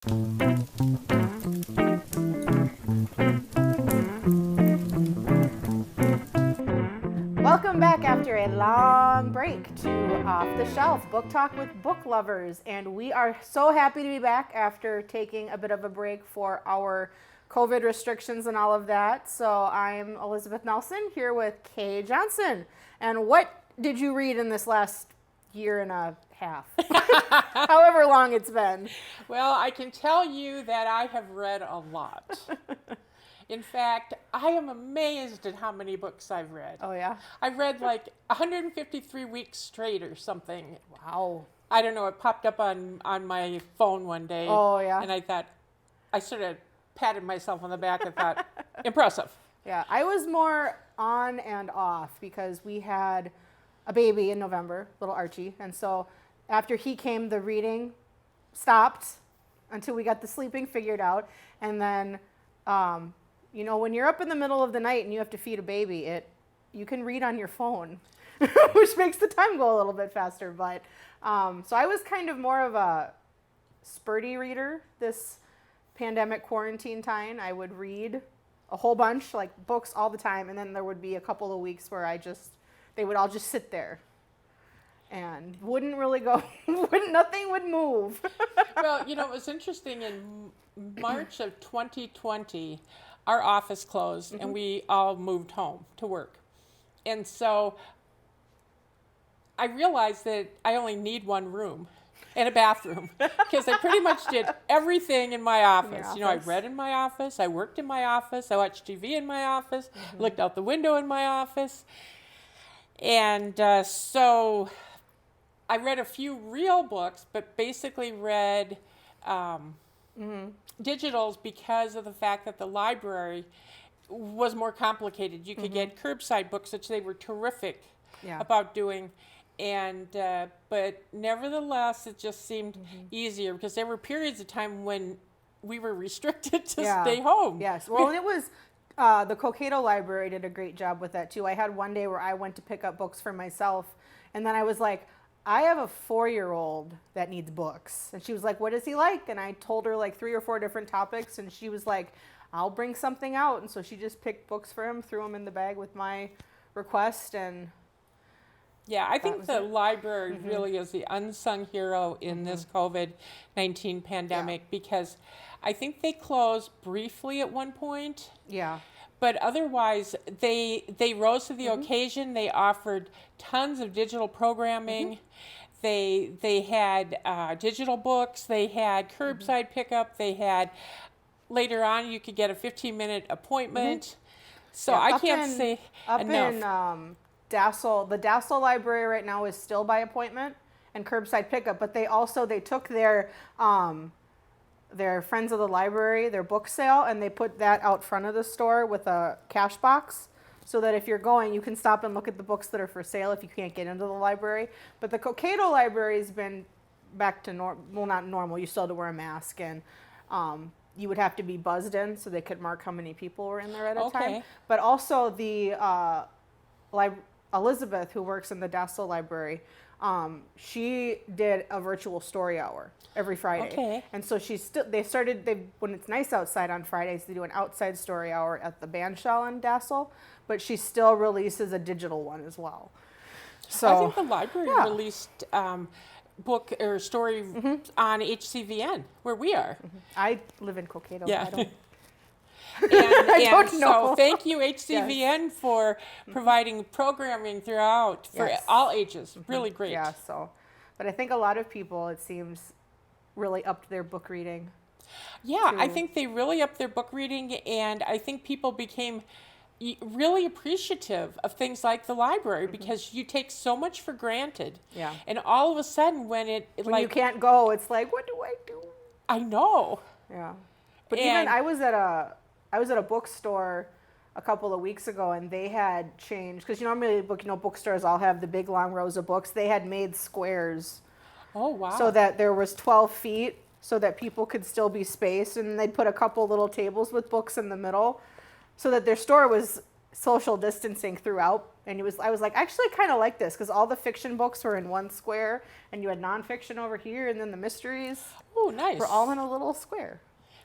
Welcome back after a long break to Off the Shelf, Book Talk with Book Lovers. And we are so happy to be back after taking a bit of a break for our COVID restrictions and all of that. So I'm Elizabeth Nelson here with Kay Johnson. And what did you read in this last year and a half? However long it's been. Well, I can tell you that I have read a lot. In fact, I am amazed at how many books I've read. Oh, yeah? I've read like 153 weeks straight or something. Wow. I don't know, it popped up on my phone one day. Oh, yeah? And I thought, I sort of patted myself on the back and thought, impressive. Yeah, I was more on and off because we had a baby in November, little Archie. And so after he came, the reading stopped until we got the sleeping figured out. And then, you know, when you're up in the middle of the night and you have to feed a baby, you can read on your phone, which makes the time go a little bit faster. But so I was kind of more of a spurty reader this pandemic quarantine time. I would read a whole bunch, like books all the time, and then there would be a couple of weeks where they would all just sit there and wouldn't really go, nothing would move. Well, you know, it was interesting. In March of 2020, our office closed and we all moved home to work. And so I realized that I only need one room and a bathroom because I pretty much did everything in my office. You know, I read in my office, I worked in my office, I watched TV in my office, looked out the window in my office. And so I read a few real books, but basically read digitals because of the fact that the library was more complicated. You could get curbside books, which they were terrific about doing. And but nevertheless, it just seemed easier because there were periods of time when we were restricted to stay home. Yes. Well, and it was the Cokato Library did a great job with that too. I had one day where I went to pick up books for myself, and then I was like, I have a 4-year-old that needs books. And she was like, what is he like? And I told her like 3 or 4 different topics, and she was like, I'll bring something out. And so she just picked books for him, threw them in the bag with my request, and yeah, I think the library really is the unsung hero in this COVID-19 pandemic because I think they closed briefly at one point. Yeah. But otherwise, they rose to the occasion. They offered tons of digital programming. They had digital books. They had curbside pickup. They had, later on, you could get a 15-minute appointment. So I can't say enough. In Dassel, the Dassel Library right now is still by appointment and curbside pickup, but they took their Friends of the Library, their book sale, and they put that out front of the store with a cash box so that if you're going, you can stop and look at the books that are for sale if you can't get into the library. But the Cokato Library has been back to not normal. You still had to wear a mask, and you would have to be buzzed in so they could mark how many people were in there at a time. But also the Elizabeth, who works in the Dassel Library, she did a virtual story hour every Friday. And so when it's nice outside on Fridays, they do an outside story hour at the Bandshell in Dassel, but she still releases a digital one as well. So I think the library released book or story on HCVN where we are. I live in Cokato. Yeah. I don't And don't know. so thank you, HCVN, for providing programming throughout for all ages. Really great. Yeah, but I think a lot of people, it seems, really upped their book reading. Yeah, I think they really upped their book reading, and I think people became really appreciative of things like the library because you take so much for granted. Yeah. And all of a sudden when you can't go, it's like, what do I do? I know. Yeah. But even I was at a bookstore a couple of weeks ago, and they had changed because normally bookstores all have the big long rows of books. They had made squares. Oh wow! So that there was 12 feet, so that people could still be spaced, and they'd put a couple little tables with books in the middle, so that their store was social distancing throughout. And I was like, I actually kind of like this because all the fiction books were in one square, and you had nonfiction over here, and then the mysteries. Oh, nice. We're all in a little square.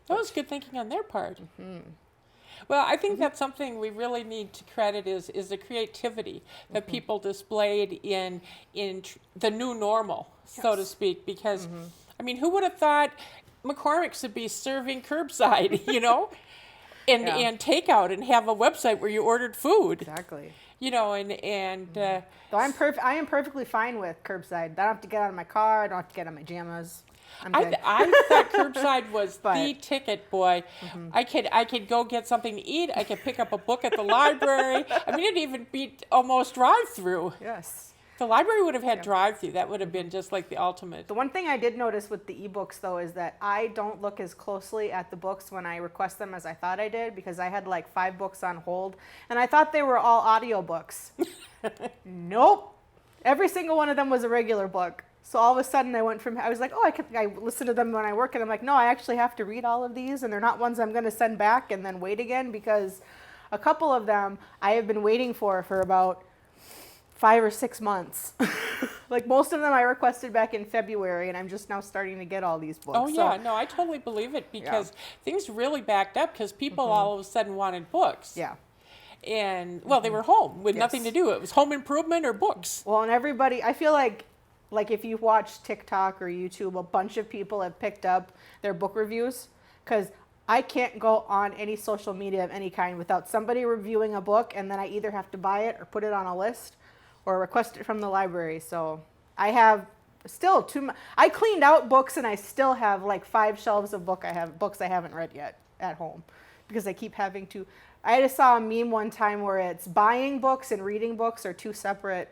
That was good thinking on their part. Well, I think that's something we really need to credit is the creativity that people displayed in the new normal, so to speak. Because, I mean, who would have thought McCormick's would be serving curbside, you know, and takeout and have a website where you ordered food. Exactly. You know, and So I am perfectly fine with curbside. I don't have to get out of my car. I don't have to get on my jammas. I'm good. I thought curbside was the ticket, boy. I could go get something to eat. I could pick up a book at the library. I mean, it'd even beat almost drive-through. Yes. The library would have had drive-through. That would have been just like the ultimate. The one thing I did notice with the ebooks, though, is that I don't look as closely at the books when I request them as I thought I did, because I had like 5 books on hold, and I thought they were all audiobooks. Nope. Every single one of them was a regular book. So all of a sudden I was like, oh, I listen to them when I work, and I'm like, no, I actually have to read all of these, and they're not ones I'm going to send back and then wait again, because a couple of them I have been waiting for about 5 or 6 months. Like most of them I requested back in February, and I'm just now starting to get all these books. Oh, yeah. No, I totally believe it, because things really backed up because people all of a sudden wanted books. Yeah. And, well, they were home with nothing to do. It was home improvement or books. Well, and everybody, I feel like if you watch TikTok or YouTube, a bunch of people have picked up their book reviews, because I can't go on any social media of any kind without somebody reviewing a book, and then I either have to buy it or put it on a list or request it from the library. So I have still I cleaned out books, and I still have like 5 shelves of books I haven't read yet at home, because I keep having to. I just saw a meme one time where it's buying books and reading books are 2 separate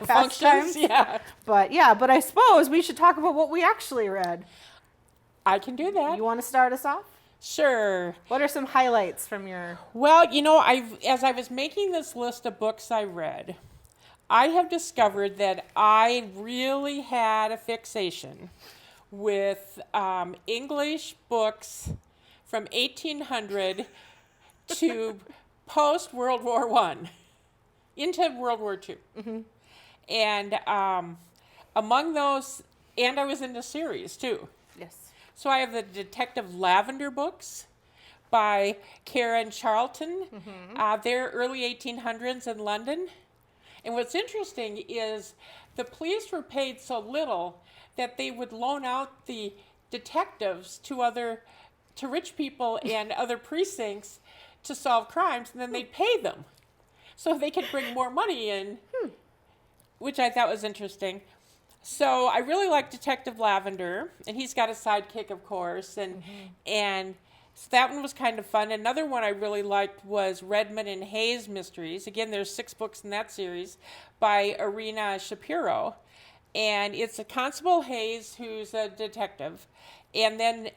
functions. Yeah. But I suppose we should talk about what we actually read. I can do that. You want to start us off? Sure. What are some highlights from your... Well, you know, as I was making this list of books I read, I have discovered that I really had a fixation with English books from 1800 to post World War I, into World War II. And among those, and I was into series too. Yes. So I have the Detective Lavender books by Karen Charlton. They're early 1800s in London. And what's interesting is the police were paid so little that they would loan out the detectives to rich people and other precincts to solve crimes, and then they'd pay them so they could bring more money in, which I thought was interesting. So I really like Detective Lavender, and he's got a sidekick, of course, and so that one was kind of fun. Another one I really liked was Redmond and Hayes Mysteries. Again, there's 6 books in that series by Irina Shapiro, and it's a Constable Hayes who's a detective, and then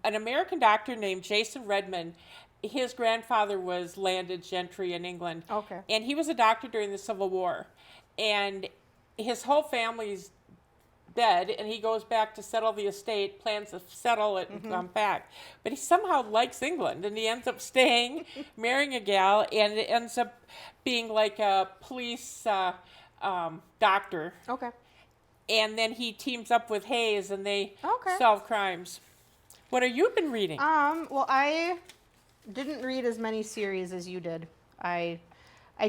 an American doctor named Jason Redmond. His grandfather was landed gentry in England. Okay. And he was a doctor during the Civil War. And his whole family's dead, and he goes back to settle the estate, plans to settle it and come back. But he somehow likes England, and he ends up staying, marrying a gal, and it ends up being like a police doctor. Okay. And then he teams up with Hayes, and they Okay. solve crimes. What have you been reading? Well, I didn't read as many series as you did. I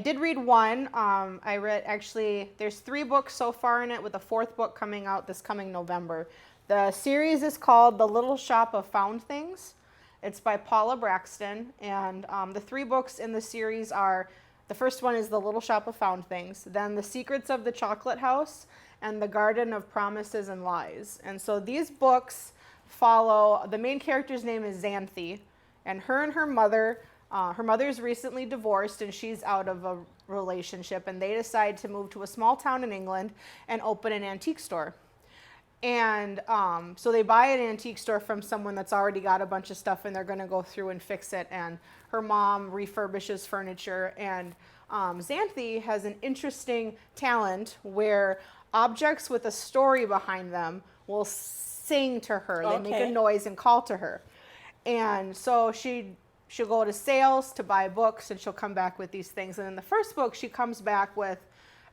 did read one. I read, actually, there's 3 books so far in it, with a 4th book coming out this coming November. The series is called The Little Shop of Found Things. It's by Paula Braxton, and the 3 books in the series are, the first one is The Little Shop of Found Things, then The Secrets of the Chocolate House, and The Garden of Promises and Lies. And so these books follow, the main character's name is Xanthi, and her mother's recently divorced, and she's out of a relationship, and they decide to move to a small town in England and open an antique store. And so they buy an antique store from someone that's already got a bunch of stuff, and they're going to go through and fix it, and her mom refurbishes furniture, and Xanthi has an interesting talent where objects with a story behind them will sing to her. They make a noise and call to her. And so she'll go to sales to buy books, and she'll come back with these things. And in the first book, she comes back with,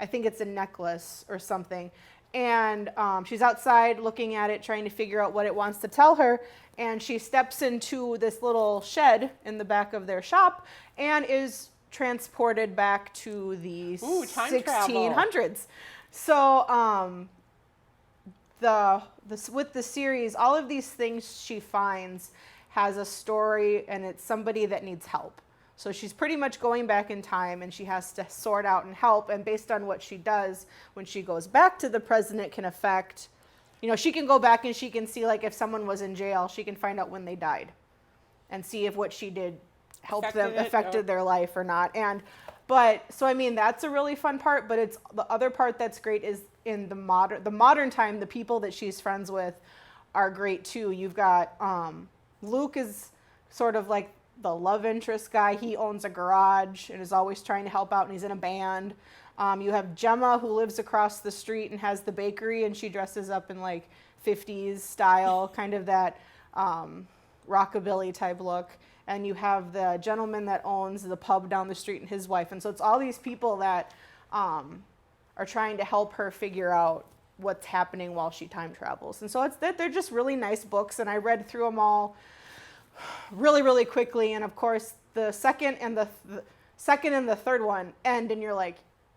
I think it's a necklace or something. And she's outside looking at it, trying to figure out what it wants to tell her. And she steps into this little shed in the back of their shop and is transported back to the time 1600s. So with the series, all of these things she finds has a story, and it's somebody that needs help. So she's pretty much going back in time, and she has to sort out and help. And based on what she does, when she goes back to the present, it can affect, she can go back and she can see, like, if someone was in jail, she can find out when they died and see if what she did affected their life or not. So I mean, that's a really fun part, but it's the other part that's great is in the modern time, the people that she's friends with are great too. You've got, Luke is sort of like the love interest guy. He owns a garage and is always trying to help out, and he's in a band. You have Gemma, who lives across the street and has the bakery, and she dresses up in like 50s style, kind of that rockabilly type look. And you have the gentleman that owns the pub down the street and his wife. And so it's all these people that are trying to help her figure out what's happening while she time travels. And so they're just really nice books, and I read through them all really, really quickly. And of course, the second and the third one end, and you're like,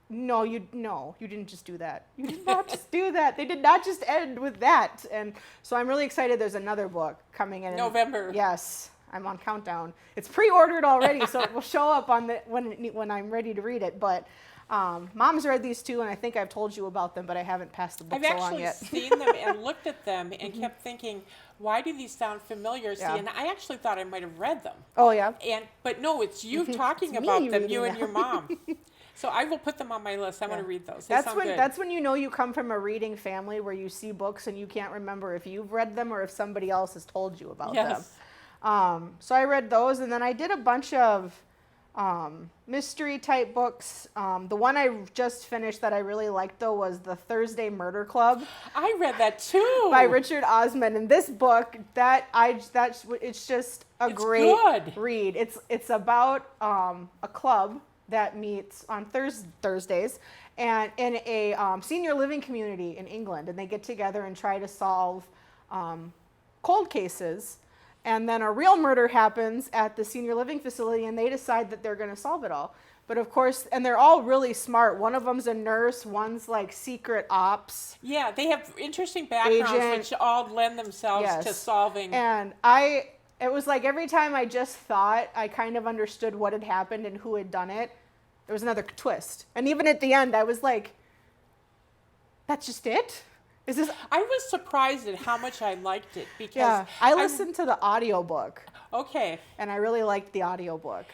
no, you didn't just do that. You did not just do that. They did not just end with that. And so I'm really excited. There's another book coming in November. Yes, I'm on countdown. It's pre-ordered already, so it will show up on when I'm ready to read it. But Mom's read these two, and I think I've told you about them, but I haven't passed the books along yet. I've actually seen them and looked at them and kept thinking, why do these sound familiar? Yeah. See, and I actually thought I might have read them. Oh, yeah? But no, it's you talking It's about me them, reading you and them. your mom. So I will put them on my list. I want to read those. They sound good. That's when you know you come from a reading family where you see books and you can't remember if you've read them or if somebody else has told you about them. So I read those, and then I did a bunch of mystery type books. The one I just finished that I really liked, though, was The Thursday Murder Club. I read that too. By Richard Osman. And this book, it's just a great read. It's about a club that meets on Thursdays and in a senior living community in England, and they get together and try to solve cold cases. And then a real murder happens at the senior living facility, and they decide that they're going to solve it all. But of course, and they're all really smart. One of them's a nurse, one's like secret ops. Yeah, they have interesting backgrounds, which all lend themselves to solving. And it was like every time I just thought I kind of understood what had happened and who had done it, there was another twist. And even at the end, I was like, that's just it? I was surprised at how much I liked it because I listened to the audiobook. Okay. And I really liked the audiobook.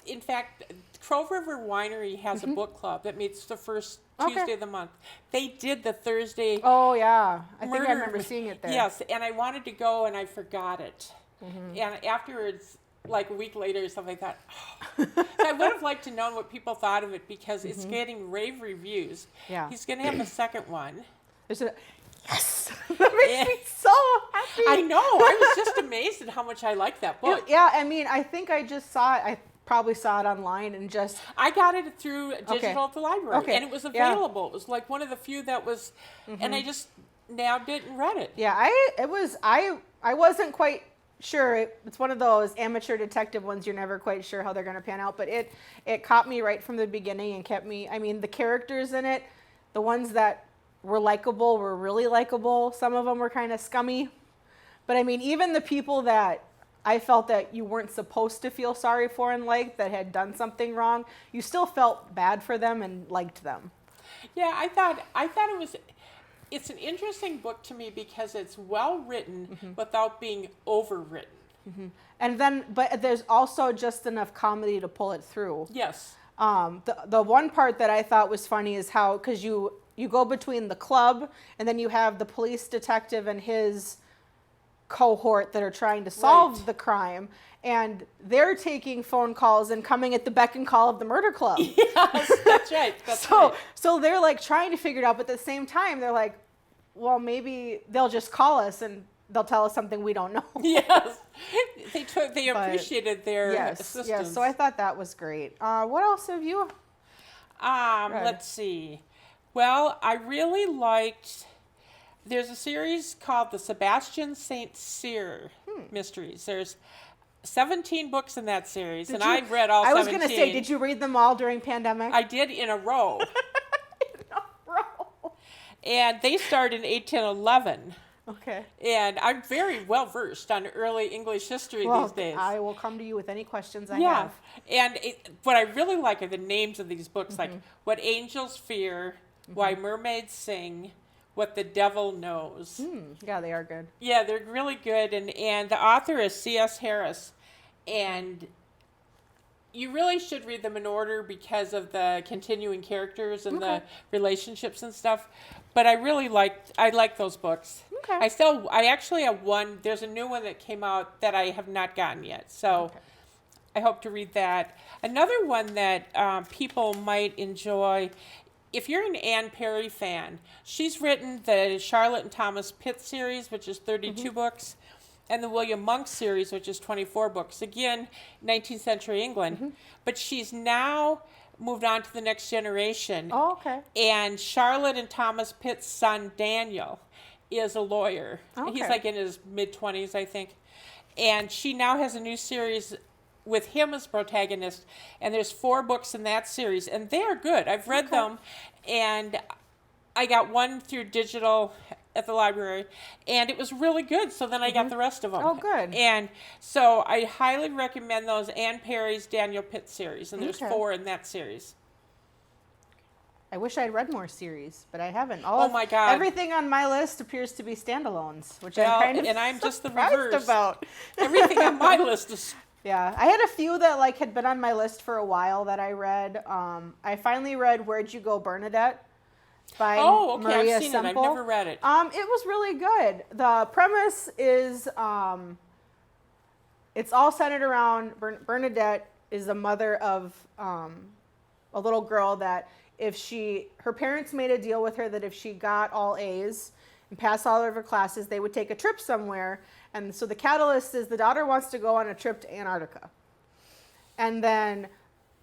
In fact, Crow River Winery has a book club that meets the first Tuesday of the month. They did the Thursday. Oh, yeah. I think I remember seeing it there. Yes, and I wanted to go and I forgot it. And afterwards, like a week later or something, I thought, So I would have liked to know what people thought of it because it's getting rave reviews. Yeah. He's going to have a second one. Yes! That makes me so happy. I know. I was just amazed at how much I liked that book. Yeah, I mean, I think I just saw it. I probably saw it online and just... I got it through digital at the library, and it was available. Yeah. It was like one of the few that was, and I just nabbed it and read it. Yeah, I wasn't quite sure. It's one of those amateur detective ones you're never quite sure how they're going to pan out, but it caught me right from the beginning and kept me... I mean, the characters in it, the ones that were likable were really likable. Some of them were kind of scummy. But I mean, even the people that I felt that you weren't supposed to feel sorry for and liked, that had done something wrong, you still felt bad for them and liked them. Yeah, I thought it's an interesting book to me because it's well written without being overwritten. And then, but there's also just enough comedy to pull it through. Yes. The one part that I thought was funny is how, because you go between the club and then you have the police detective and his cohort that are trying to solve the crime, and they're taking phone calls and coming at the beck and call of the murder club. Yes, that's right. So they're like trying to figure it out, but at the same time they're like, well, maybe they'll just call us and they'll tell us something we don't know. Yes, they appreciated their assistance. Yes, so I thought that was great. What else have you read? Let's see. Well, I really liked. There's a series called the Sebastian St. Cyr Mysteries. There's 17 books in that series, and I've read all 17. I was going to say, did you read them all during pandemic? I did in a row. And they start in 1811. Okay. And I'm very well versed on early English history these days. I will come to you with any questions I have. And what I really like are the names of these books, like What Angels Fear, Why Mermaids Sing, What the Devil Knows. Yeah, they are good. Yeah, they're really good. And the author is C.S. Harris. And you really should read them in order because of the continuing characters and the relationships and stuff. But I like those books. Okay. I actually have one. There's a new one that came out that I have not gotten yet. So I hope to read that. Another one that people might enjoy, if you're an Anne Perry fan, she's written the Charlotte and Thomas Pitt series, which is 32 books, and the William Monk series, which is 24 books. Again, 19th century England. But she's now moved on to the next generation. Oh, okay. And Charlotte and Thomas Pitt's son, Daniel, is a lawyer. Okay. He's like in his mid-20s, I think. And she now has a new series with him as protagonist. And there's 4 books in that series. And they are good. I've read them. And I got one through digital at the library, and it was really good. So then I got the rest of them. Oh, good. And so I highly recommend those Anne Perry's Daniel Pitt series, and there's 4 in that series. I wish I'd read more series, but I haven't. Oh my God! Everything on my list appears to be standalones, which I'm kind of I'm just the surprised reverse. about. Everything on my list is. Yeah, I had a few that had been on my list for a while that I read. I finally read Where'd You Go, Bernadette? By Maria I've seen Semple. it. I've never read it. It was really good. The premise is it's all centered around Bernadette is the mother of a little girl that her parents made a deal with her that if she got all A's and passed all of her classes, they would take a trip somewhere. And so the catalyst is the daughter wants to go on a trip to Antarctica. And then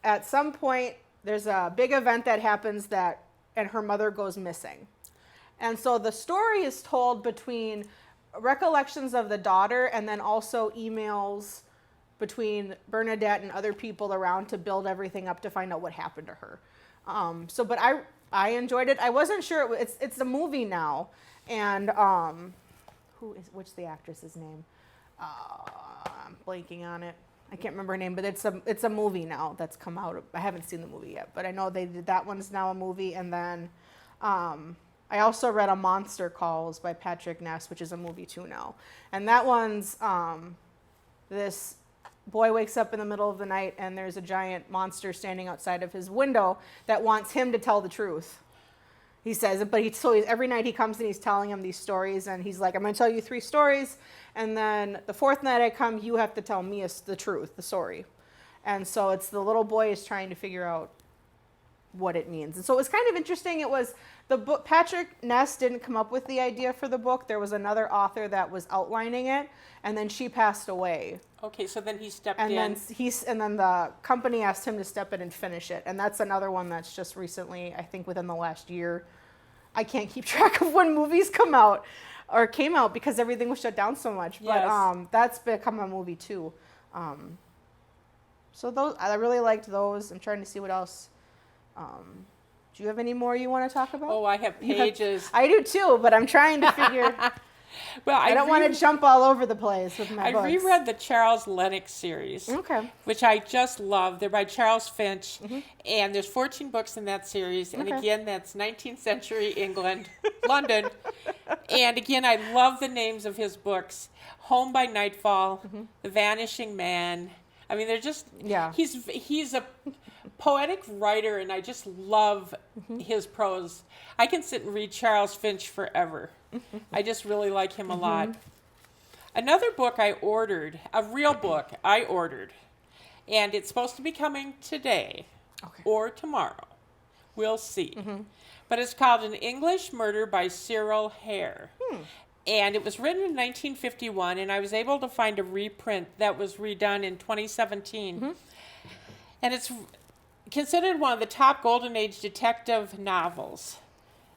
at some point, there's a big event that happens and her mother goes missing. And so the story is told between recollections of the daughter and then also emails between Bernadette and other people around to build everything up to find out what happened to her. But I enjoyed it. I wasn't sure it's a movie now, and what's the actress's name? I'm blanking on it. I can't remember her name, but it's a movie now that's come out. I haven't seen the movie yet, but I know that one's now a movie. And then I also read A Monster Calls by Patrick Ness, which is a movie too now. And that one's this boy wakes up in the middle of the night and there's a giant monster standing outside of his window that wants him to tell the truth. He says it, but every night he comes and he's telling him these stories, and he's like, I'm going to tell you 3 stories, and then the 4th night I come, you have to tell me the truth, the story. And so it's the little boy is trying to figure out what it means. And so it was kind of interesting. It was the book, Patrick Ness didn't come up with the idea for the book. There was another author that was outlining it, and then she passed away. Okay, so then he stepped and in. Then the company asked him to step in and finish it. And that's another one that's just recently, I think within the last year. I can't keep track of when movies come out or came out because everything was shut down so much. But Yes. That's become a movie too. So those, I really liked those. I'm trying to see what else. Do you have any more you want to talk about? Oh, I have pages. I do too, but I'm trying to figure. Well, I don't want to jump all over the place with my books. I reread the Charles Lennox series, which I just love. They're by Charles Finch, and there's 14 books in that series. And again, that's 19th century England, London. And again, I love the names of his books: Home by Nightfall, The Vanishing Man. I mean, they're just he's a poetic writer, and I just love his prose. I can sit and read Charles Finch forever. I just really like him a lot. Another book I ordered, a real book I ordered, and it's supposed to be coming today or tomorrow. We'll see. But it's called An English Murder by Cyril Hare. And it was written in 1951, and I was able to find a reprint that was redone in 2017. And it's considered one of the top Golden Age detective novels.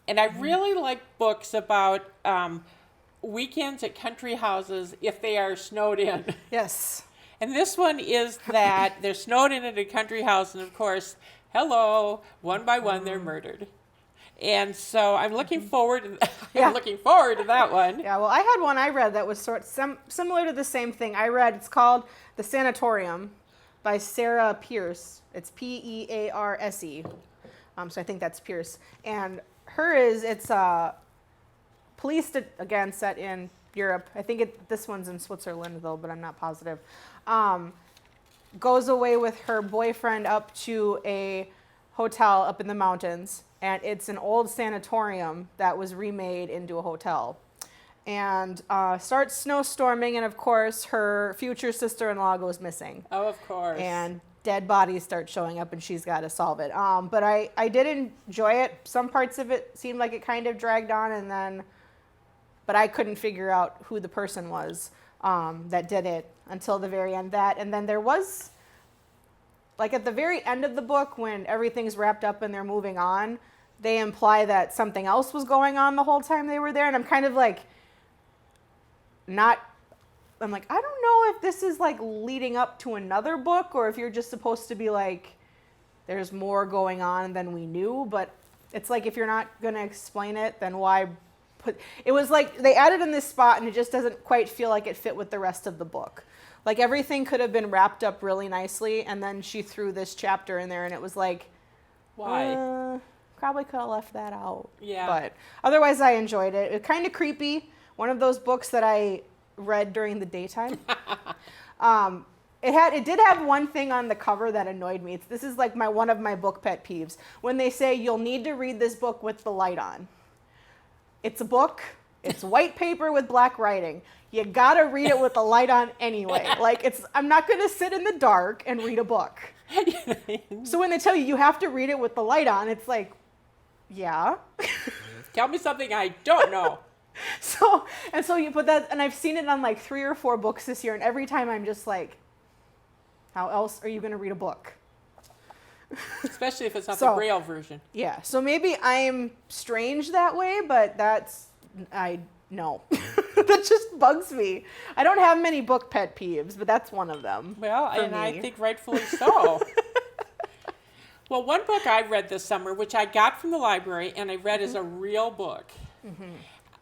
And I really like books about weekends at country houses if they are snowed in. Yes. And this one is that they're snowed in at a country house, and of course, hello, one by one they're murdered. And so I'm looking forward. I'm looking forward to that one. Yeah. Well, I had one I read that was similar to the same thing. It's called The Sanatorium by Sarah Pierce. It's Pearse. So I think that's Pierce. And it's police, again, set in Europe. I think this one's in Switzerland, though, but I'm not positive. Goes away with her boyfriend up to a hotel up in the mountains, and it's an old sanatorium that was remade into a hotel. And starts snowstorming, and of course, her future sister-in-law goes missing. Oh, of course. And dead bodies start showing up, and she's got to solve it. But I did enjoy it. Some parts of it seemed like it kind of dragged on, but I couldn't figure out who the person was that did it until the very end. And then there was, like at the very end of the book, when everything's wrapped up and they're moving on, they imply that something else was going on the whole time they were there. And I'm kind of like, I'm like, I don't know if this is like leading up to another book or if you're just supposed to be like, there's more going on than we knew. But it's like, if you're not going to explain it, then why it was like they added in this spot and it just doesn't quite feel like it fit with the rest of the book. Like everything could have been wrapped up really nicely, and then she threw this chapter in there and it was like, why? Probably could have left that out. Yeah. But otherwise I enjoyed it. It's kind of creepy. One of those books that I read during the daytime. It did have one thing on the cover that annoyed me. This is like one of my book pet peeves. When they say you'll need to read this book with the light on. It's a book. It's white paper with black writing. You gotta read it with the light on anyway. Like I'm not gonna sit in the dark and read a book. So when they tell you have to read it with the light on, it's like, yeah. Tell me something I don't know. So you put that, and I've seen it on like 3 or 4 books this year, and every time I'm just like, how else are you gonna read a book? Especially if it's not the Braille version. Yeah, so maybe I'm strange that way, but no. That just bugs me. I don't have many book pet peeves, but that's one of them. Well, I think rightfully so. Well, one book I read this summer, which I got from the library, and I read as a real book. Mm-hmm.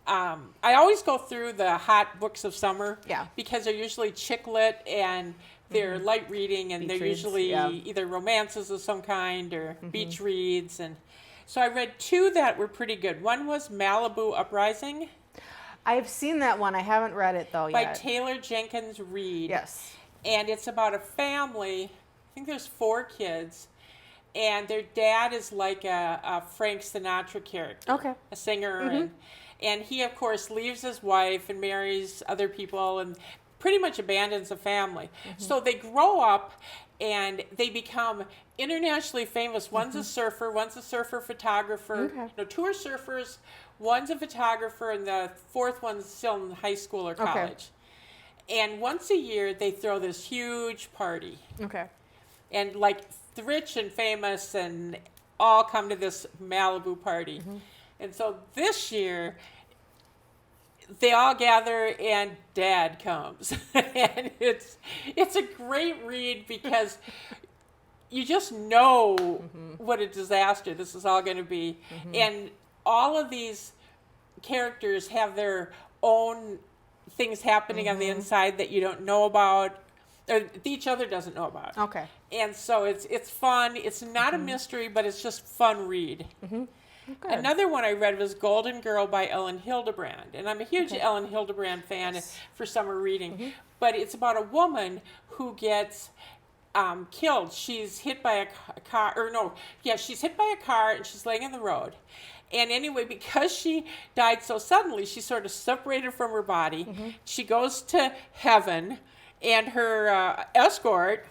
I always go through the hot books of summer because they're usually chick lit and they're light reading, and they're usually either romances of some kind or beach reads. And so I read 2 that were pretty good. One was Malibu Uprising. I've seen that one. I haven't read it, though, by yet. Taylor Jenkins Reid. Yes. And it's about a family. I think there's 4 kids. And their dad is like a Frank Sinatra character. Okay. A singer. And he, of course, leaves his wife and marries other people and pretty much abandons the family. So they grow up and they become internationally famous. One's a surfer, one's a surfer photographer. Okay. No, 2 are surfers, one's a photographer, and the 4th one's still in high school or college. Okay. And once a year, they throw this huge party. Okay. And like the rich and famous and all come to this Malibu party. And so this year, they all gather and Dad comes. And it's a great read because you just know what a disaster this is all going to be. And all of these characters have their own things happening on the inside that you don't know about, or each other doesn't know about. Okay. And so it's fun. It's not a mystery, but it's just fun read. Okay. Another one I read was Golden Girl by Ellen Hildebrand. And I'm a huge Ellen Hildebrand fan for summer reading. But it's about a woman who gets killed. She's hit by a car, she's hit by a car and she's laying on the road. And anyway, because she died so suddenly, she's sort of separated from her body. She goes to heaven, and her escort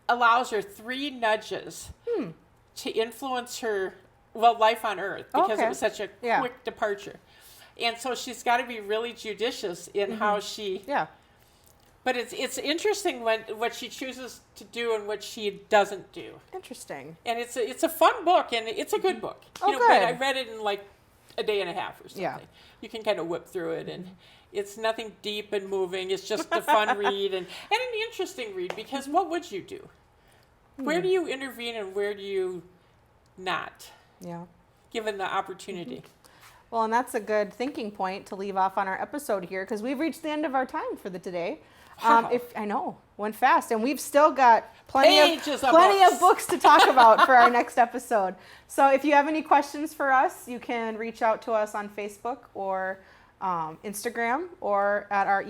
allows her 3 nudges to influence her life on Earth because it was such a quick departure. And so she's got to be really judicious in how she... But it's interesting what she chooses to do and what she doesn't do. Interesting. And it's a fun book, and it's a good book. Good. But I read it in like a day and a half or something. Yeah. You can kind of whip through it, and it's nothing deep and moving. It's just a fun read and an interesting read, because what would you do? Where do you intervene and where do you not, Yeah. given the opportunity? Well, and that's a good thinking point to leave off on our episode here, because we've reached the end of our time for the today. Wow. If I know, went fast, and we've still got plenty Pages of of books to talk about for our next episode. So if you have any questions for us, you can reach out to us on Facebook or Instagram, or at our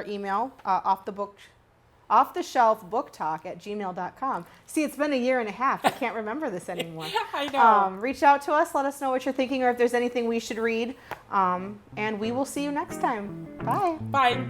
email, offtheshelfbooktalk@gmail.com. See, it's been a year and a half. I can't remember this anymore. I know. Reach out to us. Let us know what you're thinking, or if there's anything we should read. And we will see you next time. Bye. Bye.